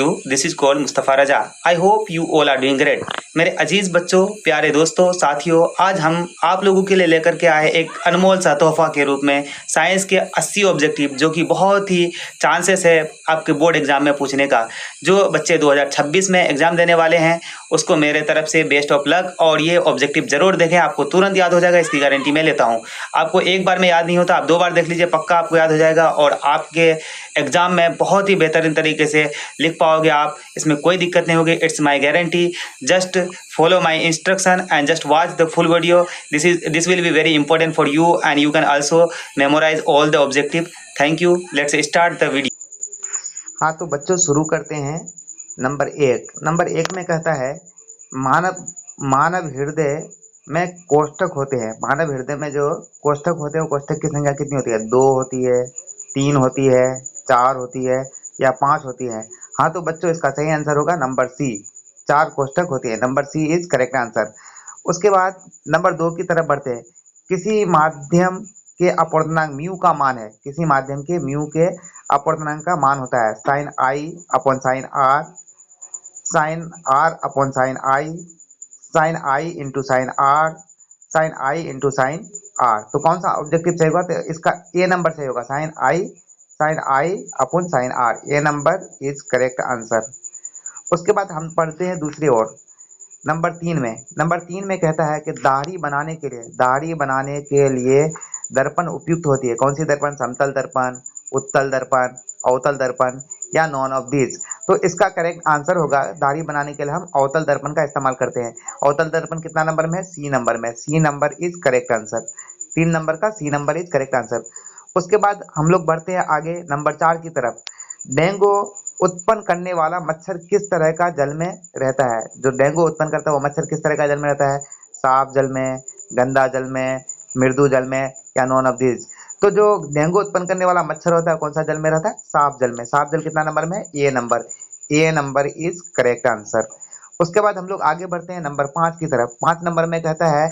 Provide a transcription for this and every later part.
This is called Mustafa Raza. I hope you all are doing great. मेरे अजीज बच्चों, प्यारे दोस्तों, साथियों, आज हम आप लोगों के लिए लेकर के आए एक अनमोल सा तोहफा के रूप में साइंस के 80 ऑब्जेक्टिव, जो कि बहुत ही चांसेस है आपके बोर्ड एग्जाम में पूछने का। जो बच्चे 2026 में एग्जाम देने वाले हैं उसको मेरे तरफ से बेस्ट ऑफ लक, और ये ऑब्जेक्टिव जरूर देखें, आपको तुरंत याद हो जाएगा, इसकी गारंटी मैं लेता हूँ। आपको एक बार में याद नहीं होता, आप 2 बार देख लीजिए, पक्का आपको याद हो जाएगा और आपके एग्जाम में बहुत ही बेहतरीन तरीके से लिख पाओगे आप। इसमें कोई दिक्कत नहीं होगी, it's my guarantee. Just follow my instruction and just watch the full video. This will be very important for you and you can also memorise all the objective. Thank you. Let's start the video. हाँ, तो बच्चों शुरू करते हैं। Number एक में कहता है मानव मानव हृदय में कोष्ठक होते हैं। मानव हृदय में जो कोष्ठक होते हैं वो कोष्ठक की संख्या कितनी होती है? 2 होती है, 3 होती है, 4 होती है या 5 होती है? हाँ, तो बच्चों इसका सही आंसर होगा नंबर सी, 4 कोष्ठक होती है। Number C is correct answer. उसके बाद नंबर 2 की तरफ बढ़ते हैं। किसी माध्यम के अपवर्तनांक म्यू का मान है, किसी माध्यम के म्यू के अपवर्तनांक का मान होता है sine I upon sine R, sine R upon sine I, sine I into sine R, sine I into sine R. तो कौन सा ऑब्जेक्टिव सही होगा? तो इसका ए नंबर सही होगा, sine I upon sine R. A number is correct answer. उसके बाद हम पढ़ते हैं दूसरी ओर। नंबर तीन में कहता है कि दाढ़ी बनाने के लिए दर्पण उपयुक्त होती है। कौन सी दर्पण? समतल दर्पण, उत्तल दर्पण, अवतल दर्पण या नॉन ऑफ दिस। तो इसका करेक्ट आंसर होगा, दाढ़ी बनाने के लिए हम अवतल दर्पण का इस्तेमाल करते हैं। अवतल दर्पण कितना नंबर में है? सी नंबर में। C number is correct answer. 3 number का C number is correct answer. उसके बाद हम लोग बढ़ते हैं आगे नंबर 4 की तरफ। डेंगू उत्पन्न करने वाला मच्छर किस तरह का जल में रहता है? जो डेंगू उत्पन्न करता है वो मच्छर किस तरह का जल में रहता है? साफ जल में, गंदा जल में, मृदु जल में या नॉन ऑफ दिस। तो जो डेंगू उत्पन्न करने वाला मच्छर होता है कौन सा जल में रहता है? साफ जल में। साफ जल कितना नंबर में है? A number. A number is correct answer. उसके बाद हम लोग आगे बढ़ते हैं नंबर 5 की तरफ। 5 नंबर में कहता है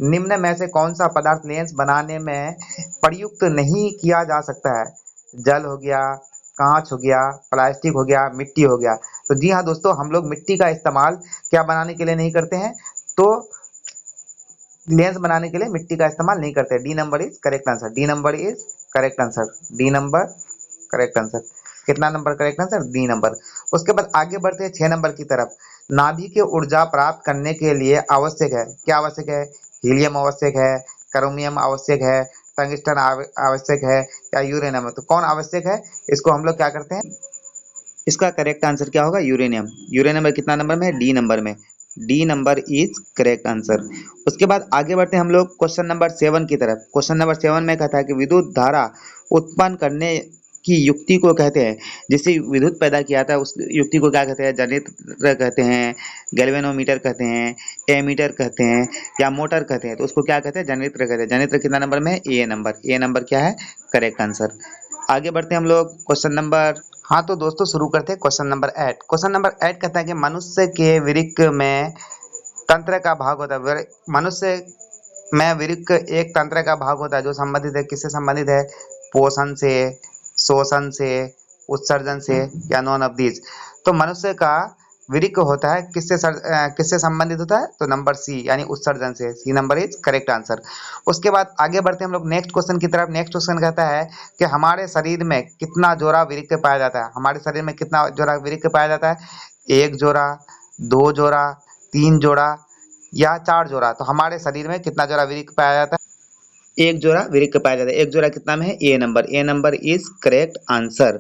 निम्न में से कौन सा पदार्थ लेंस बनाने में प्रयुक्त नहीं किया जा सकता है? जल हो गया, कांच हो गया, प्लास्टिक हो गया, मिट्टी हो गया। तो जी हाँ दोस्तों, हम लोग मिट्टी का इस्तेमाल क्या बनाने के लिए नहीं करते हैं? तो लेंस बनाने के लिए मिट्टी का इस्तेमाल नहीं करते। D number is correct answer. D number is correct answer. D number correct answer. कितना number correct answer? D number. उसके बाद आगे बढ़ते हैं 6 नंबर की तरफ। नाभि की ऊर्जा प्राप्त करने के लिए आवश्यक है, क्या आवश्यक है? हीलियम आवश्यक है, क्रोमियम आवश्यक है, टंगस्टन आवश्यक है या यूरेनियम? तो कौन आवश्यक है? इसको हम लोग क्या करते हैं? इसका करेक्ट आंसर क्या होगा? यूरेनियम। यूरेनियम कितना नंबर में है? डी नंबर में। D number is correct answer. उसके बाद आगे बढ़ते हैं हम लोग क्वेश्चन नंबर 7 की तरफ। क्वेश्चन नंबर 7 में कहता है कि विद्युत धारा उत्पन्न करने की युक्ति को कहते हैं, जिससे विद्युत पैदा किया था उस युक्ति को क्या कहते हैं? जनरेटर कहते हैं, गैल्वेनोमीटर कहते हैं, एमीटर कहते हैं या मोटर कहते हैं? तो उसको क्या कहते हैं? जनरेटर कहते हैं। जनरेटर कितना नंबर में है? A number. ए नंबर क्या है? Correct answer. आगे बढ़ते हैं हम लोग क्वेश्चन नंबर। हाँ, तो दोस्तों शुरू करते हैं क्वेश्चन नंबर 8। क्वेश्चन नंबर 8 कहता है कि मनुष्य के वृक्क में तंत्र का भाग होता है। मनुष्य में वृक्क एक तंत्र का भाग होता है जो संबंधित है, किससे संबंधित है? पोषण से, शोषण से, उत्सर्जन से या नॉन ऑफ दिस। तो मनुष्य का वृक्क होता है किससे संबंधित होता है? तो नंबर सी यानी उत्सर्जन से। C number is correct answer. उसके बाद आगे बढ़ते हैं हम लोग नेक्स्ट क्वेश्चन की तरफ। नेक्स्ट क्वेश्चन कहता है कि हमारे शरीर में कितना जोड़ा वृक्क पाया जाता है? हमारे शरीर में कितना जोड़ा वृक्क पाया जाता है? 1 जोड़ा, 2 जोड़ा, 3 जोड़ा या 4 जोड़ा? तो हमारे शरीर में कितना जोड़ा वृक्क पाया जाता है? 1 जोड़ा वृक्क पाया जाता है। 1 जोड़ा कितना में है? A number. A number is correct answer.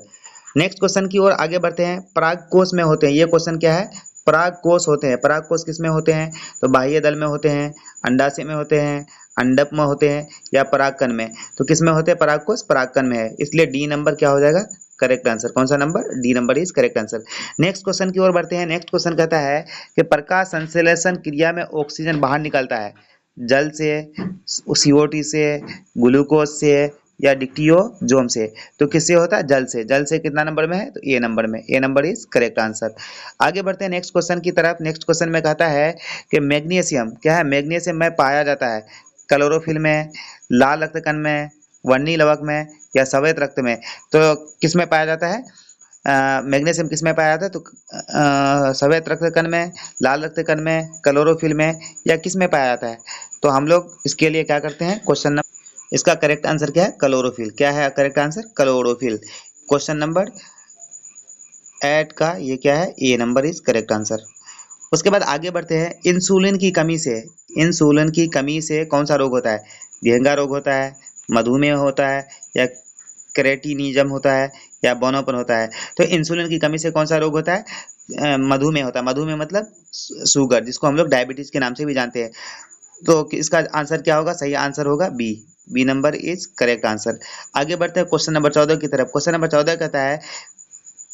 Next question की ओर आगे बढ़ते हैं। परागकोश में होते हैं, ये क्वेश्चन क्या है? परागकोश होते हैं। परागकोश किस में होते हैं? तो बाह्य दल में होते हैं, अंडाशय में होते हैं, अंडक में होते हैं या परागकण में? तो किस में होते हैं परागकोश? परागकण में है, इसलिए डी नंबर क्या हो जाएगा? Correct answer. कौन सा number? D number is correct answer. Next question की ओर बढ़ते हैं। नेक्स्ट क्वेश्चन कहता है कि प्रकाश संश्लेषण क्रिया में ऑक्सीजन बाहर निकलता है जल से, सीओटी से, ग्लूकोज से या डिक्टियोजोम से? तो किससे होता है? जल से। जल से कितना नंबर में है? तो ए नंबर में। A number is correct answer. आगे बढ़ते हैं नेक्स्ट क्वेश्चन की तरफ। नेक्स्ट क्वेश्चन में कहता है कि मैग्नीशियम क्या है? मैग्नीशियम में पाया जाता है क्लोरोफिल में, लाल रक्त कण में, वर्णी लवक में या श्वेत रक्त में? तो किस में पाया जाता है? मैग्नीशियम किस में पाया जाता है? तो सफेद रक्त कण में, लाल रक्त कण में, क्लोरोफिल में या किस में पाया जाता है? तो हम लोग इसके लिए क्या करते हैं, क्वेश्चन नंबर, इसका करेक्ट आंसर क्या है? क्लोरोफिल। क्या है correct answer? Chlorophyll. Question number 8 का ये क्या है? A number is correct answer. उसके बाद आगे बढ़ते हैं। इंसुलिन की कमी से कौन सा रोग होता है? घेंगा रोग होता है, मधुमेह होता है या क्रेटिनिज्म होता है या बोनोपन होता है? तो इंसुलिन की कमी से कौन सा रोग होता है? मधुमेह होता है। मधुमेह मतलब शुगर, जिसको हम लोग डायबिटीज के नाम से भी जानते हैं। तो इसका आंसर क्या होगा? सही आंसर होगा B. B number is correct answer. आगे बढ़ते हैं क्वेश्चन नंबर 14 की तरफ। क्वेश्चन नंबर 14 कहता है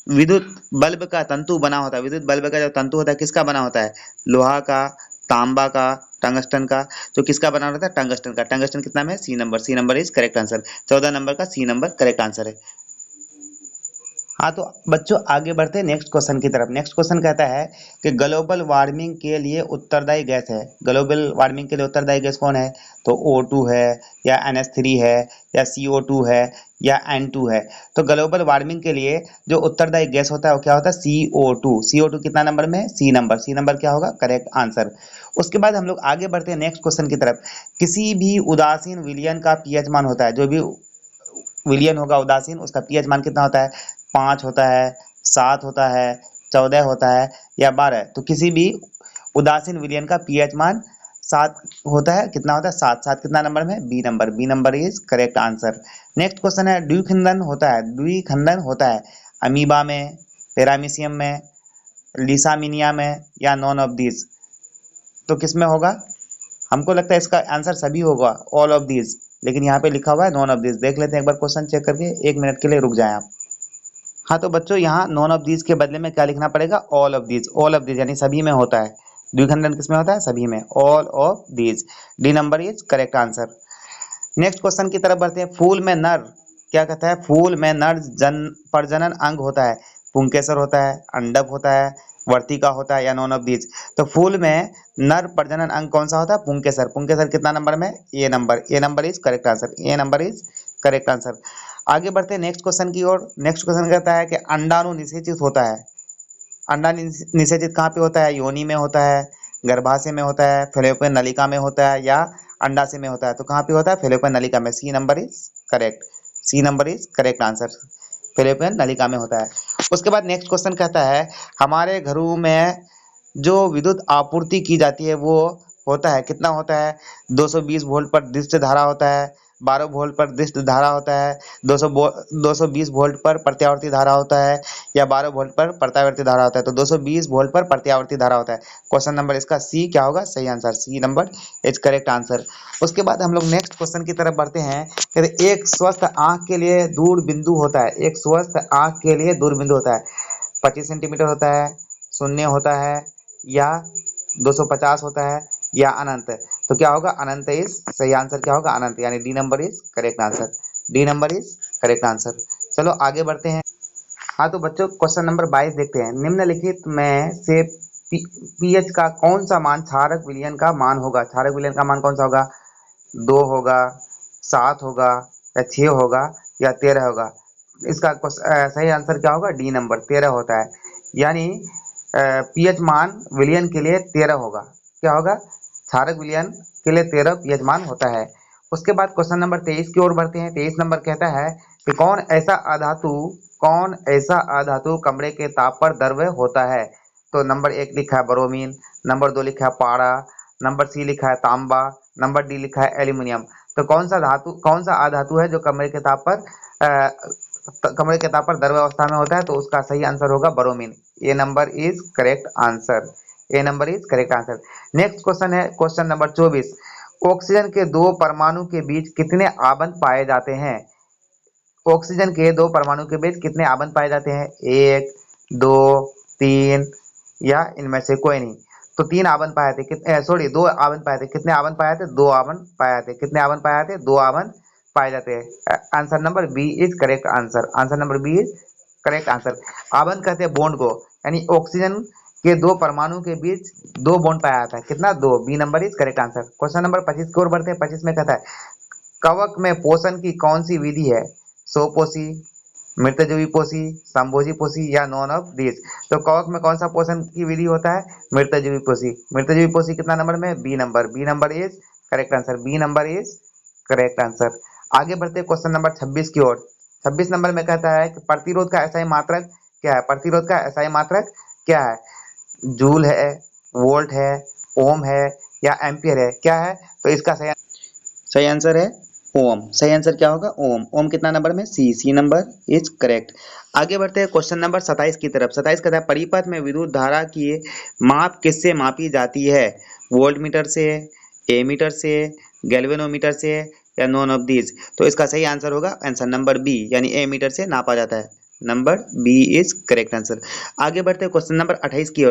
विद्युत बल्ब का तंतु बना होता है। विद्युत बल्ब का जो तंतु होता है किसका बना होता है? लोहा का, तांबा का, टंगस्टन का। तो किसका बना होता है? टंगस्टन का। टंगस्टन कितना में है? C number. C number is correct answer. 14 number का सी नंबर करेक्ट आंसर है। हाँ, तो बच्चों आगे बढ़ते हैं नेक्स्ट क्वेश्चन की तरफ। नेक्स्ट क्वेश्चन कहता है कि ग्लोबल वार्मिंग के लिए उत्तरदायी गैस है। ग्लोबल वार्मिंग के लिए उत्तरदायी गैस कौन है? तो O2 है या NH3 है या CO2 है या N2 है। तो ग्लोबल वार्मिंग के लिए जो उत्तरदायी गैस होता है वो क्या होता है? CO2। CO2 कितना नंबर में है? C number. सी नंबर क्या होगा? Correct answer. उसके बाद हम लोग आगे बढ़ते हैं नेक्स्ट क्वेश्चन की तरफ। किसी भी उदासीन विलयन का पीएच मान होता है। जो भी विलियन होगा उदासीन, उसका पीएच मान कितना होता है? 5 होता है, 7 होता है, 14 होता है या 12। तो किसी भी उदासीन विलियन का पीएच मान 7 होता है। कितना होता है? 7। 7 कितना नंबर में? B number. B number is correct answer. Next question है द्विखंडन होता है। द्विखंडन होता है अमीबा में, पैरामीशियम में, लिसामिनिया में या नॉन ऑफ दीज। तो किस में होगा? हमको लगता है इसका आंसर सभी होगा, ऑल ऑफ दीज, लेकिन यहाँ पे लिखा हुआ है नॉन ऑफ दीज। देख लेते हैं एक बार क्वेश्चन चेक करके, 1 मिनट के लिए रुक जाएं आप। हाँ, तो बच्चों यहाँ नॉन ऑफ दीज के बदले में क्या लिखना पड़ेगा? All of these. All of these यानी सभी में होता है। द्विखंडन किसमें होता है? सभी में। All of these. D number is correct answer. Next question की तरफ बढ़ते हैं। फूल में नर क्या कहता है? फूल में नर प्रजनन अंग होता है। पुंकेसर होता है, अंडक होता है, वर्तिका होता है या नॉन ऑफ दीज। तो फूल में नर प्रजनन अंग कौन सा होता है? पुंकेसर। पुंकेसर कितना नंबर में? A number. A number is correct answer. A number is correct answer. आगे बढ़ते हैं नेक्स्ट क्वेश्चन की ओर। नेक्स्ट क्वेश्चन कहता है कि अंडाणु निषेचित होता है। अंडा निषेचित कहाँ पे होता है? योनि में होता है, गर्भाशय में होता है, फैलोपियन नलिका में होता है या अंडाशय में होता है। तो कहाँ पे होता है? फैलोपियन नलिका में। C number is correct. C number is correct answer. Fallopian नलिका में होता है। उसके बाद नेक्स्ट क्वेश्चन कहता है हमारे घरों में जो विद्युत आपूर्ति की जाती है वो होता है, कितना होता है? 220 वोल्ट पर दृष्ट धारा होता है, 12 वोल्ट पर दृष्ट धारा होता है, 220 वोल्ट पर प्रत्यावर्ती धारा होता है या 12 वोल्ट पर प्रत्यावर्ती धारा होता है। तो 220 वोल्ट पर प्रत्यावर्ती धारा होता है। क्वेश्चन नंबर इसका सी क्या होगा? सही answer. C number is correct answer. उसके बाद हम लोग नेक्स्ट क्वेश्चन की तरफ बढ़ते हैं। कहते एक स्वस्थ आंख के लिए दूर बिंदु होता है। एक स्वस्थ आंख के लिए दूर बिंदु होता है। 25 सेंटीमीटर होता है, शून्य होता है या 250 होता है या अनंत। तो क्या होगा? अनंत इज सही आंसर। क्या होगा? अनंत, यानी D number is correct answer. D number is correct answer. चलो आगे बढ़ते हैं। हाँ, तो बच्चों क्वेश्चन नंबर 22 देखते हैं। निम्नलिखित में से पीएच का कौन सा मान क्षारक विलयन का मान होगा? क्षारक विलयन का मान कौन सा होगा? 2 होगा, 7 होगा या 6 होगा या 13 होगा। इसका सही आंसर क्या होगा? डी नंबर 13 होता है। यानी पीएच मान विलयन के लिए 13 होगा। क्या होगा? क्षारक विलयन के लिए 13 पीएच मान होता है। उसके बाद क्वेश्चन नंबर 23 की ओर बढ़ते हैं। 23 नंबर कहता है कि कौन ऐसा अधातु कमरे के ताप पर द्रव्य होता है? तो नंबर 1 लिखा है ब्रोमीन, नंबर 2 लिखा है पारा, नंबर सी लिखा है तांबा, नंबर डी लिखा है एल्यूमिनियम। तो कौन सा अधातु है जो कमरे के ताप पर द्रव्य अवस्था में होता है? तो उसका सही आंसर होगा bromine. A number is correct answer. A number is correct answer. Next question है क्वेश्चन नंबर 24। ऑक्सीजन के 2 परमाणु के बीच कितने आबंध पाए जाते हैं? ऑक्सीजन के 2 परमाणु के बीच कितने आबंध पाए जाते हैं? 1, 2, 3 या इनमें से कोई नहीं। तो 3 आबंध पाए थे। 2 आबंध पाए थे। कितने आबंध पाए थे? 2 आबंध पाए थे। कितने आबंध पाए थे? 2 आबंध पाए जाते हैं। Answer number B is correct answer. Answer number B is correct answer. आबंध कहते हैं बॉन्ड को, यानी ऑक्सीजन के 2 परमाणु के बीच 2 बॉन्ड पाया जाता है। कितना? 2। B number is correct answer. Question number 25 की ओर बढ़ते हैं। 25 में कहता है कवक में पोषण की कौन सी विधि है? सोपोसी, मृतजीवी संभोजी या नॉन ऑफ दीज। तो कवक में कौन सा पोषण की विधि होता है? मृतजीवी कितना नंबर में? B number. B number is correct answer. B number is correct answer. आगे बढ़ते हैं क्वेश्चन नंबर 26 की ओर। 26 नंबर में कहता है कि प्रतिरोध का एसआई मात्रक क्या है? प्रतिरोध का एसआई मात्रक क्या है? जूल है, वोल्ट है, ओम है या एम्पियर है? क्या है? तो इसका सही आंसर है ओम। सही आंसर क्या होगा? ओम। ओम कितना नंबर में? C number is correct. आगे बढ़ते हैं क्वेश्चन नंबर 27 की तरफ। 27 कहता है परिपथ में विद्युत धारा की माप किससे मापी जाती है? वोल्ट मीटर से, एमीटर से, गैल्वेनोमीटर से या नॉन ऑफ दीज। तो इसका सही आंसर होगा आंसर नंबर बी, यानी एमीटर से नापा जाता है। Number B is correct answer. आगे बढ़ते हैं क्वेश्चन नंबर 28 की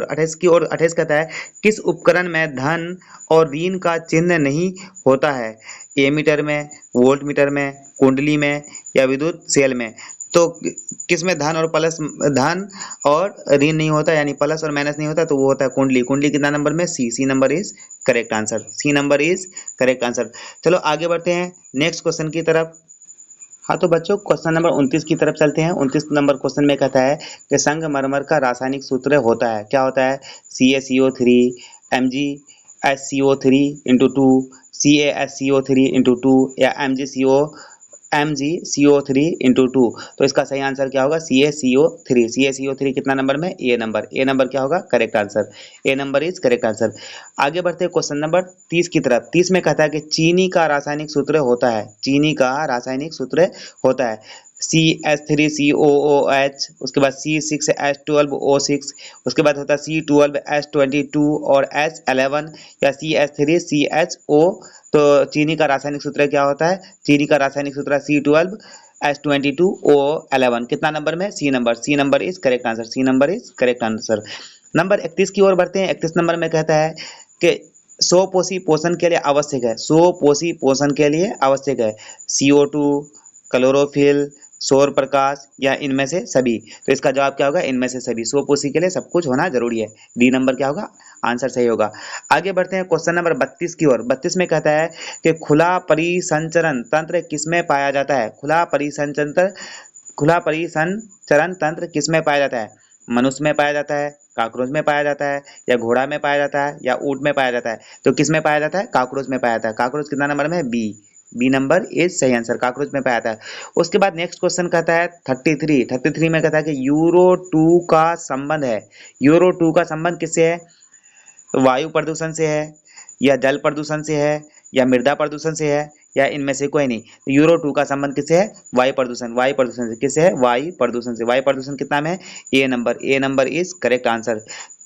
ओर। 28 कहता है किस उपकरण में धन और ऋण का चिन्ह नहीं होता है? एमीटर में, वोल्ट मीटर में, कुंडली में या विद्युत सेल में। तो किसमें धन और ऋण नहीं होता, यानी प्लस और माइनस नहीं होता, तो वो होता है कुंडली। कुंडली कितना नंबर में? C number is correct answer. C number is correct answer. चलो आगे बढ़ते हैं नेक्स्ट क्वेश्चन की तरफ। हाँ तो बच्चों क्वेश्चन नंबर 29 की तरफ चलते हैं। 29 नंबर क्वेश्चन में कहता है कि संगमरमर का रासायनिक सूत्र होता है, क्या होता है? CaCO3 MgSCO3 into 2, CaSCO3 into 2 या MgCO3 इंटू 2। तो इसका सही आंसर क्या होगा? CaCO3। CaCO3 कितना नंबर में? A number. ए नंबर क्या होगा? Correct answer. A number is correct answer. आगे बढ़ते हैं क्वेश्चन नंबर 30 की तरफ। 30 में कहता है कि चीनी का रासायनिक सूत्र होता है, चीनी का रासायनिक सूत्र होता है CH3COOH, उसके बाद C6H12O6, उसके बाद होता है C12H22 और H11 या CH3CHO। तो चीनी का रासायनिक सूत्र क्या होता है? चीनी का रासायनिक सूत्र C12H22O11। कितना नंबर में? C number. C number is correct answer. C number is correct answer. Number 31 की ओर बढ़ते हैं। 31 नंबर में कहता है कि स्वपोषी पोषण के लिए आवश्यक है, स्वपोषी पोषण के लिए आवश्यक है CO2, क्लोरोफिल, सौर प्रकाश या इनमें से सभी। तो इसका जवाब क्या होगा? इनमें से सभी। स्वपोषी के लिए सब कुछ होना जरूरी है। डी नंबर क्या होगा? आंसर सही होगा। आगे बढ़ते हैं क्वेश्चन नंबर 32 की ओर। 32 में कहता है कि खुला परिसंचरण तंत्र किसमें पाया जाता है? खुला परिसंचरण तंत्र किसमें पाया जाता है? मनुष्य में पाया जाता है, कॉकरोच में पाया जाता है या घोड़ा में पाया जाता है या ऊंट में पाया जाता है? तो किस में पाया जाता है? कॉकरोच में पाया जाता है। कॉकरोच कितना नंबर में? बी। बी नंबर इज सही आंसर। कॉकरोच में पाया जाता है। उसके बाद नेक्स्ट क्वेश्चन कहता है 33 में कहता है कि यूरो 2 का संबंध है, यूरो 2 का संबंध किससे है? वायु प्रदूषण से है या जल प्रदूषण से है या मृदा प्रदूषण से है या इनमें से कोई नहीं। तो यूरो 2 का संबंध किससे है? वायु प्रदूषण। वायु प्रदूषण से किससे है? वायु प्रदूषण से। वायु प्रदूषण कितना में है? A number. A number is correct answer.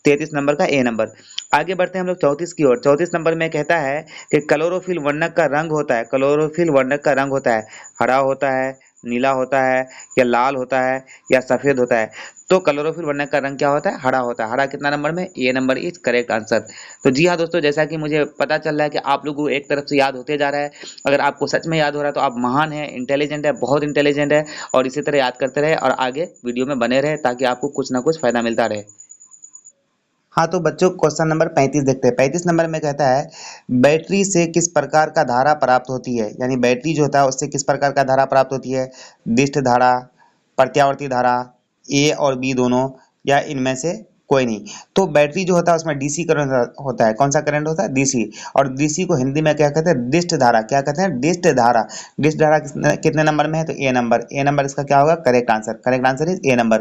33 number का ए नंबर। आगे बढ़ते हैं हम लोग 34 की ओर। 34 नंबर में कहता है कि क्लोरोफिल वर्णक का रंग होता है, क्लोरोफिल वर्णक का रंग होता है हरा होता है, नीला होता है या लाल होता है या सफेद होता है। तो क्लोरोफिल वर्णक का रंग क्या होता है? हरा होता है। हरा कितना नंबर में? A number is correct answer. तो जी हाँ दोस्तों, जैसा कि मुझे पता चल रहा है कि आप लोगों को एक तरफ से याद होते जा रहा है। अगर आपको सच में याद हो रहा है तो आप महान हैं, इंटेलिजेंट है, बहुत इंटेलिजेंट है। और इसी तरह याद करते रहे और आगे वीडियो में बने रहे ताकि आपको कुछ ना कुछ फायदा मिलता रहे। हाँ तो बच्चों क्वेश्चन नंबर 35 देखते हैं। 35 नंबर में कहता है बैटरी से किस प्रकार का धारा प्राप्त होती है? यानी बैटरी जो होता है उससे किस प्रकार का धारा प्राप्त होती है? दिष्ट धारा, प्रत्यावर्ती धारा, ए और बी दोनों या इनमें से कोई नहीं। तो बैटरी जो होता है उसमें डीसी करंट होता है। कौन सा करंट होता है? डीसी। और डीसी को हिंदी में क्या कहते हैं? डिष्ट धारा। क्या कहते हैं? डिष्ट धारा। डिष्ट धारा कितने नंबर में है? तो ए नंबर। ए नंबर इसका क्या होगा? Correct answer. Correct answer is a number.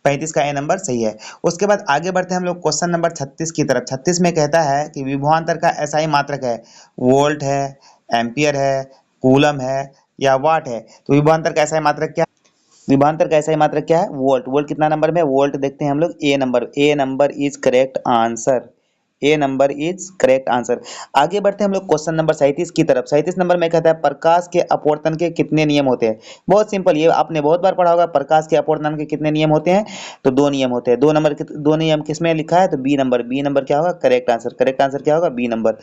35 का ए नंबर सही है। उसके बाद आगे बढ़ते हैं हम लोग क्वेश्चन नंबर 36 की तरफ। 36 में कहता है कि विभवांतर का एसआई मात्रक है, वोल्ट है, एम्पियर है, कूलम है या वाट है। तो विभवांतर का एसआई मात्रक क्या? विभवांतर का एसआई मात्रक क्या है? वोल्ट। वोल्ट कितना नंबर में? वोल्ट देखते हैं हम लोग। A number. A number is correct answer. A number is correct answer. आगे बढ़ते हैं हम लोग क्वेश्चन नंबर 37 की तरफ। 37 नंबर में कहता है प्रकाश के अपवर्तन के कितने नियम होते हैं? बहुत सिंपल, ये आपने बहुत बार पढ़ा होगा। प्रकाश के अपवर्तन के कितने नियम होते हैं? तो दो नियम होते हैं। दो नियम किसमें लिखा है? तो बी नंबर। बी नंबर क्या होगा? Correct answer. करेक्ट आंसर क्या होगा? B number.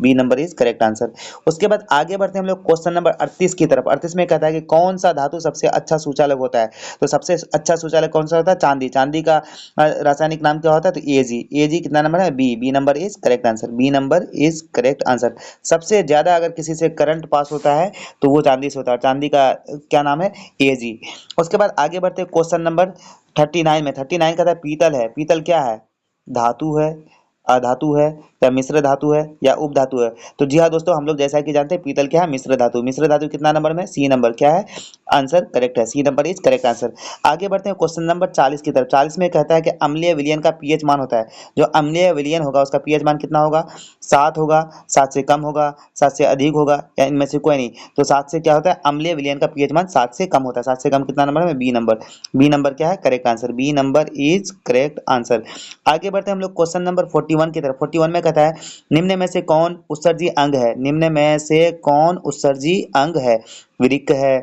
B number is correct answer. उसके बाद आगे बढ़ते हैं हम लोग क्वेश्चन नंबर 38 की तरफ। 38 में कहता है कि कौन सा धातु सबसे अच्छा सुचालक होता है। तो सबसे अच्छा सुचालक कौन सा होता है? चांदी। चांदी का रासायनिक नाम क्या होता है? तो एजी। एजी कितना नंबर है? B. B number is correct answer. B number is correct answer. सबसे ज्यादा अगर किसी से करंट पास होता है तो वो चांदी से होता है। चांदी का क्या नाम है? एजी। उसके बाद आगे बढ़ते हैं क्वेश्चन नंबर 39 में। 39 कहता है पीतल है। पीतल क्या है? धातु है, अधातु है, या मिश्र धातु है, या उप धातु है। तो जी हाँ दोस्तों, हम लोग जैसा कि जानते हैं पीतल क्या है? मिश्र धातु। मिश्र धातु कितना नंबर में? C number. क्या है आंसर? करेक्ट है, C number is correct answer. आगे बढ़ते हैं क्वेश्चन नंबर 40 की तरफ। 40 में कहता है कि अम्लीय विलयन का पीएच मान होता है। जो अम्लीय विलयन होगा उसका पीएच मान कितना होगा? 7 होगा, 7 से कम होगा, 7 से अधिक होगा, या इनमें से कोई नहीं। तो 7 से क्या होता है? अम्लीय विलयन का पीएच मान 7 से कम होता है। 7 से कम कितना नंबर में? B number. बी नंबर क्या है? Correct answer. B number is correct answer. आगे बढ़ते हैं हम लोग क्वेश्चन नंबर 41 की तरफ। 41 में कहता है निम्न में से कौन उत्सर्जी अंग है? निम्न में से कौन उत्सर्जी अंग है? वृक्क है,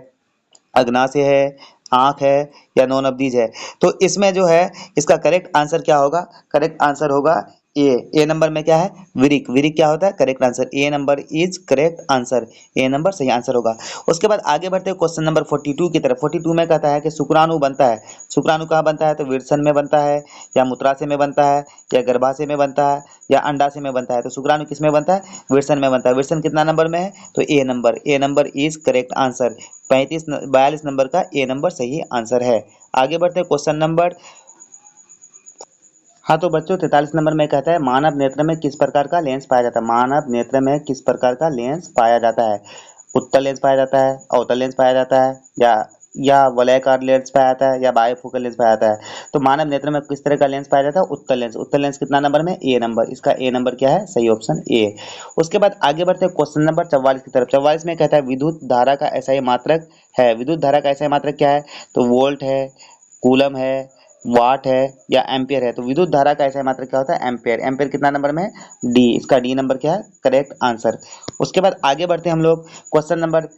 अग्नाशय है, आंख है, या नॉन अब्दीज है। तो इसमें जो है इसका करेक्ट आंसर क्या होगा? करेक्ट आंसर होगा ए। ए नंबर में क्या है? विरिक। विरिक क्या होता है? Correct answer. A number is correct answer. A number सही आंसर होगा। उसके बाद आगे बढ़ते हैं क्वेश्चन नंबर 42 की तरफ। 42 में कहता है कि शुक्राणु बनता है। शुक्राणु कहाँ बनता है? तो विरसन में बनता है, या मूत्राशय में बनता है, या गर्भाशय में बनता है, या अंडाशय में बनता है। तो शुक्राणु किस में बनता है? विरसन में बनता है। विरसन कितना नंबर में है? तो A number. A number is correct answer. 42 number का ए नंबर सही आंसर है। आगे बढ़ते हैं क्वेश्चन नंबर, हाँ तो बच्चों 43 नंबर में कहता है मानव नेत्र में किस प्रकार का लेंस पाया जाता है? मानव नेत्र में किस प्रकार का लेंस पाया जाता है? उत्तल लेंस पाया जाता है, अवतल लेंस पाया जाता है, या वलयाकार लेंस पाया जाता है, या बायफोकल लेंस पाया जाता है। तो मानव नेत्र में किस तरह का लेंस पाया जाता है? उत्तल लेंस। उत्तल लेंस कितना नंबर में? A number. इसका ए नंबर क्या है? सही ऑप्शन ए। उसके बाद आगे बढ़ते हैं क्वेश्चन नंबर 44 की तरफ। 44 में कहता है विद्युत धारा का एसआई मात्रक है। विद्युत धारा का एसआई मात्रक क्या है? तो वोल्ट है, कूलम है, वाट है, या एम्पियर है। तो विद्युत धारा का ऐसा मात्रक क्या होता है? एम्पियर। एम्पियर कितना नंबर में है? डी। इसका डी नंबर क्या है? Correct answer. उसके बाद आगे बढ़ते हैं हम लोग क्वेश्चन नंबर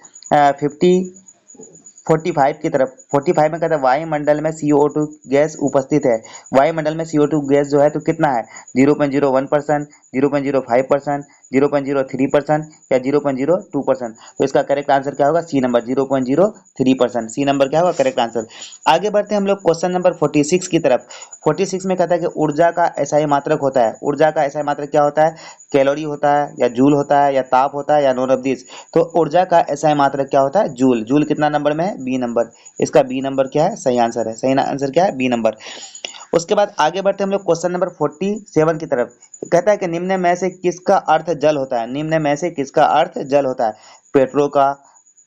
45 की तरफ। 45 में कहता है वायुमंडल में CO2 गैस उपस्थित है। वायुमंडल में CO2 गैस जो है तो कितना है? 0.01%, 0.05%, 0.03%, या 0.02%। तो इसका करेक्ट आंसर क्या होगा? सी नंबर 0.03%। सी नंबर क्या होगा? Correct answer. आगे बढ़ते हैं हम लोग क्वेश्चन नंबर 46 की तरफ। 46 में कहता है कि ऊर्जा का एसआई मात्रक होता है। ऊर्जा का एसआई मात्रक क्या होता है? कैलोरी होता है, या जूल होता है, या ताप होता है, या नॉन ऑफ दिस। तो ऊर्जा का एसआई मात्रक क्या होता है? जूल। जूल कितना नंबर में है? B number. इसका बी नंबर क्या है? सही आंसर है। सही आंसर क्या है? B number. उसके बाद आगे बढ़ते हैं हम लोग क्वेश्चन नंबर 47 की तरफ। कहता है कि निम्न में से किसका अर्थ जल होता है? निम्न में से किसका अर्थ जल होता है? पेट्रो का,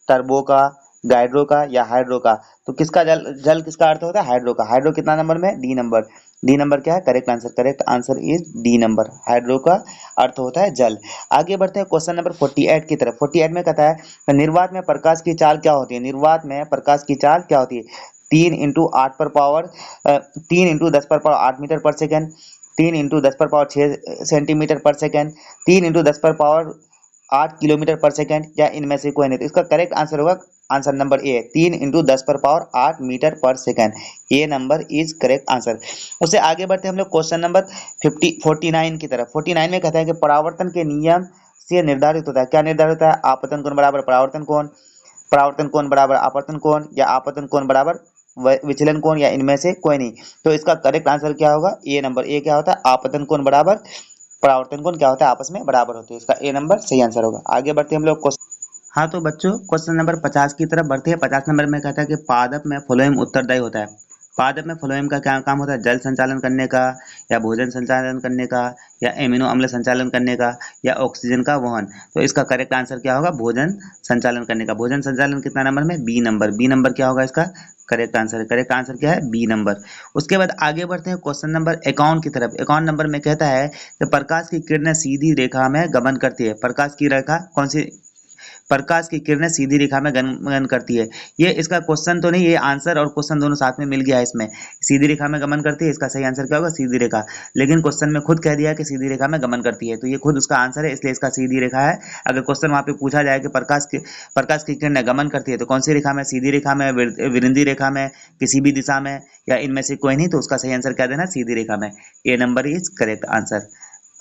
टर्बो का, गाइड्रो का, या हाइड्रो का। तो किसका जल जल किसका अर्थ होता है? हाइड्रो का। हाइड्रो कितना नंबर में? D number. डी नंबर क्या है? Correct answer. Correct answer is D number. Hydro का अर्थ होता है जल। आगे बढ़ते हैं क्वेश्चन नंबर 48 की तरफ। 48 में कहता है निर्वात में प्रकाश की चाल क्या होती है? निर्वात में प्रकाश की चाल क्या होती है? 3 इंटू 10 पर पावर 8 मीटर पर सेकेंड, 3 इंटू 10 पर पावर 6 सेंटीमीटर पर सेकेंड, 3 इंटू 10 पर पावर 8 किलोमीटर पर सेकेंड, या इनमें से कोई नहीं। तो इसका करेक्ट आंसर होगा आंसर नंबर ए, 3 इंटू 10 पर पावर 8 मीटर पर second. A number is correct answer. उससे आगे बढ़ते हैं हम लोग क्वेश्चन नंबर 49 की तरफ। 49 में कहते हैं कि परावर्तन के नियम से निर्धारित होता है। क्या निर्धारित होता है? आपतन कोण बराबर परावर्तन कोण, परावर्तन कोण बराबर आपतन कोण, या आपतन कोण बराबर विचलन कोण, या इनमें से कोई नहीं। तो इसका करेक्ट आंसर क्या होगा? ए नंबर। ए क्या होता है? आपतन कोण बराबर परावर्तन कोण क्या होता है? आपस में बराबर होते हैं। इसका ए नंबर सही आंसर होगा। आगे बढ़ते हैं हम लोग। हाँ तो बच्चों क्वेश्चन नंबर 50 की तरफ बढ़ते हैं। 50 नंबर में कहता है कि पादप में फ्लोएम उत्तरदायी होता है। पादप में फ्लोएम का क्या काम होता है? जल संचालन करने का, या भोजन संचालन करने का, या एमिनो अम्ल संचालन करने का, या ऑक्सीजन का वहन। तो इसका करेक्ट आंसर क्या होगा? भोजन संचालन करने का। भोजन संचालन कितना नंबर में? B number. बी नंबर क्या होगा इसका? Correct answer. करेक्ट आंसर क्या है? B number. उसके बाद आगे बढ़ते हैं क्वेश्चन नंबर 51 की तरफ। 51 नंबर में कहता है कि प्रकाश की किरणें सीधी रेखा में गमन करती है। प्रकाश की रेखा कौन सी? प्रकाश की किरणें सीधी रेखा में गमन करती है। ये इसका क्वेश्चन तो नहीं, ये आंसर और क्वेश्चन दोनों साथ में मिल गया है इसमें। सीधी रेखा में गमन करती है, इसका सही आंसर क्या होगा? सीधी रेखा। लेकिन क्वेश्चन में खुद कह दिया है कि सीधी रेखा में गमन करती है, तो ये खुद उसका आंसर है, इसलिए इसका सीधी रेखा है। अगर क्वेश्चन वहां पे पूछा जाए कि प्रकाश की किरणें गमन करती है तो कौन सी रेखा में? सीधी रेखा में, विरिंदी रेखा में, किसी भी दिशा में, या इनमें से कोई नहीं, तो उसका सही आंसर क्या देना? सीधी रेखा में। A number is correct answer.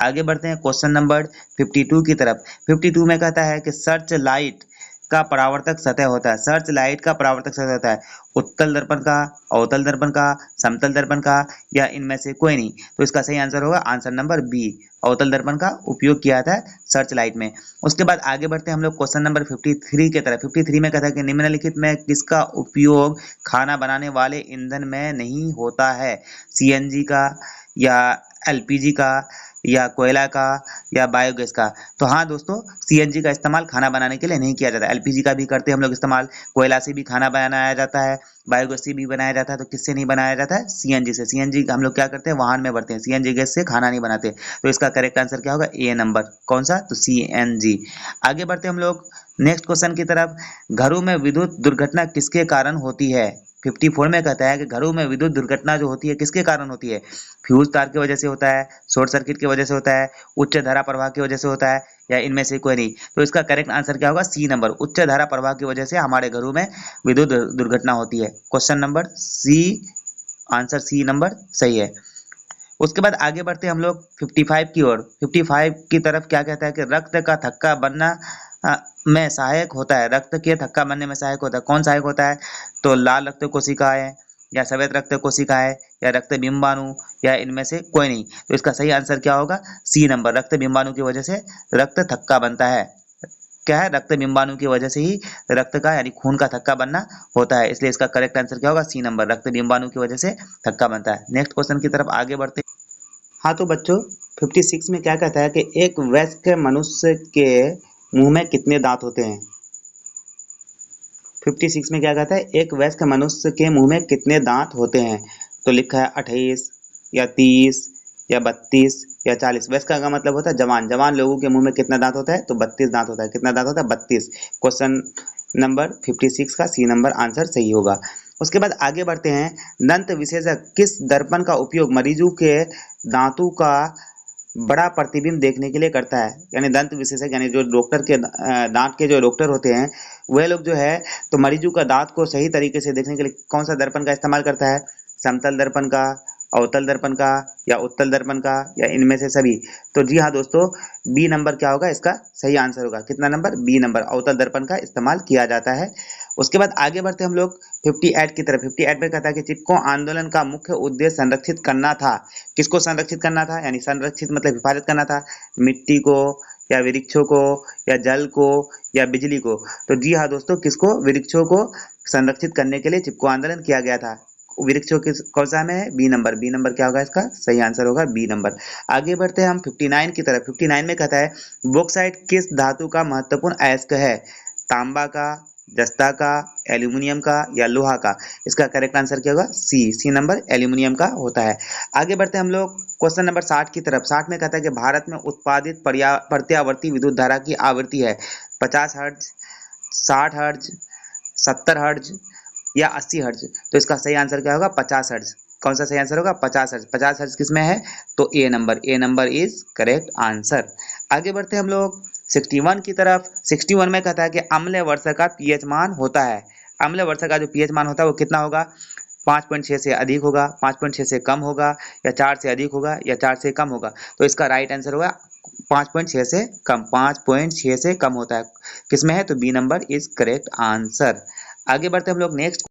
आगे बढ़ते हैं क्वेश्चन नंबर 52 की तरफ। 52 में कहता है कि सर्च लाइट का परावर्तक सतह होता है। सर्च लाइट का परावर्तक सतह होता है उत्तल दर्पण का, अवतल दर्पण का, समतल दर्पण का या इनमें से कोई नहीं। तो इसका सही आंसर होगा आंसर नंबर बी, अवतल दर्पण का उपयोग किया जाता है सर्च लाइट में। उसके बाद आगे बढ़ते हैं हम लोग क्वेश्चन नंबर 53 की तरफ। 53 में कहता है कि निम्नलिखित में किसका उपयोग खाना बनाने वाले ईंधन में नहीं होता है? सीएनजी का या एलपीजी का या कोयला का या बायोगैस का? तो हाँ दोस्तों, सीएनजी का इस्तेमाल खाना बनाने के लिए नहीं किया जाता। एलपीजी का भी करते हैं हम लोग इस्तेमाल, कोयला से भी खाना बनाया जाता है, बायोगैस से भी बनाया जाता है। तो किससे नहीं बनाया जाता है? सीएनजी से। सीएनजी हम लोग क्या करते हैं? वाहन में भरते हैं। सीएनजी गैस से खाना नहीं बनाते। तो इसका करेक्ट आंसर क्या होगा? ए नंबर। कौन सा? तो सीएनजी। आगे बढ़ते हम लोग नेक्स्ट क्वेश्चन की तरफ। घरों में विद्युत दुर्घटना किसके कारण होती है? 54 में कहता है कि घरों में विद्युत दुर्घटना जो होती है किसके कारण होती है? फ्यूज तार की वजह से होता है, शॉर्ट सर्किट की वजह से होता है, उच्च धारा प्रवाह की वजह से होता है या इनमें से कोई नहीं। तो इसका करेक्ट आंसर क्या होगा? सी नंबर, उच्च धारा प्रवाह की वजह से हमारे घरों में विद्युत दुर्घटना होती है। Question number C, answer C number सही है। उसके बाद आगे बढ़ते हम लोग 55 की ओर। 55 की तरफ क्या कहता है कि रक्त का थक्का बनना में सहायक होता है। रक्त के थक्का बनने में सहायक होता है। कौन सहायक होता है? तो लाल रक्त कोशिकाएं या सफेद रक्त कोशिकाएं या रक्त बिंबाणु या इनमें से कोई नहीं। तो इसका सही आंसर क्या होगा? सी नंबर, रक्त बिंबाणु की वजह से रक्त थक्का बनता है। क्या है? रक्त बिंबाणु की वजह से ही रक्त का यानी खून का थक्का बनना होता है। इसलिए इसका करेक्ट आंसर क्या होगा? सी नंबर, रक्त बिंबाणु की वजह से थक्का बनता है। नेक्स्ट क्वेश्चन की तरफ आगे बढ़ते हैं। हाँ तो बच्चों 56 में क्या कहता है कि एक वयस्क मनुष्य के मुंह में कितने दांत होते हैं? 56 में क्या कहता है? एक वयस्क मनुष्य के मुंह में कितने दांत होते हैं? तो लिखा है 28 या 30 या 32 या 40। वयस्क का मतलब होता है जवान। जवान लोगों के मुंह में कितना दांत होता है? तो 32 दांत होता है। कितना दांत होता है? 32। क्वेश्चन नंबर 56 का सी नंबर आंसर सही होगा। उसके बाद आगे बढ़ते हैं। दंत विशेषज्ञ किस दर्पण का उपयोग मरीजों के दांतों का बड़ा प्रतिबिंब देखने के लिए करता है? यानी दंत विशेषज्ञ यानी जो डॉक्टर के दांत के जो डॉक्टर होते हैं वह लोग जो है तो मरीजों का दांत को सही तरीके से देखने के लिए कौन सा दर्पण का इस्तेमाल करता है? समतल दर्पण का, अवतल दर्पण का या उत्तल दर्पण का या इनमें से सभी? तो जी हाँ दोस्तों, बी नंबर क्या होगा? इसका सही आंसर होगा। कितना नंबर? बी नंबर, अवतल दर्पण का इस्तेमाल किया जाता है। उसके बाद आगे बढ़ते हम लोग 58 की तरफ। 58 में कहता है कि चिपको आंदोलन का मुख्य उद्देश्य संरक्षित करना था। किसको संरक्षित करना था? यानी संरक्षित मतलब हिफाजत करना था। मिट्टी को या वृक्षों को या जल को या बिजली को? तो जी हाँ दोस्तों, किसको? वृक्षों को संरक्षित करने के लिए चिपको आंदोलन किया गया था। वृक्षों किस कौन सा में है? B number. बी नंबर क्या होगा? इसका सही आंसर होगा बी नंबर। आगे बढ़ते हैं हम 59 की तरफ। 59 में कहता है बॉक्साइट किस धातु का महत्वपूर्ण अयस्क है? तांबा का, जस्ता का, एल्यूमिनियम का या लोहा का? इसका करेक्ट आंसर क्या होगा? सी नंबर, एल्यूमिनियम का होता है। आगे बढ़ते हैं हम लोग क्वेश्चन नंबर 60 की तरफ। 60 में कहता है कि भारत में उत्पादित प्रत्यावर्ती विद्युत धारा की आवृत्ति है 50 हर्ट्ज, 60 हर्ट्ज, 70 हर्ट्ज या 80 हर्ट्ज? तो इसका सही आंसर क्या होगा? 50 हर्ट्ज। कौन सा सही आंसर होगा? 50 हर्ट्ज। 50 हर्ट्ज किस में है? तो A number. A number is correct answer. आगे बढ़ते हैं हम लोग 61 की तरफ। 61 में कहता है कि अम्ल वर्षा का पीएच मान होता है। अम्ल वर्षा का जो पीएच मान होता है वो कितना होगा? 5.6 से अधिक होगा, 5.6 से कम होगा या 4 से अधिक होगा या 4 से कम होगा? तो इसका राइट आंसर होगा 5.6 से कम। 5.6 से कम होता है किसमें है? तो B number is correct answer. आगे बढ़ते हम लोग नेक्स्ट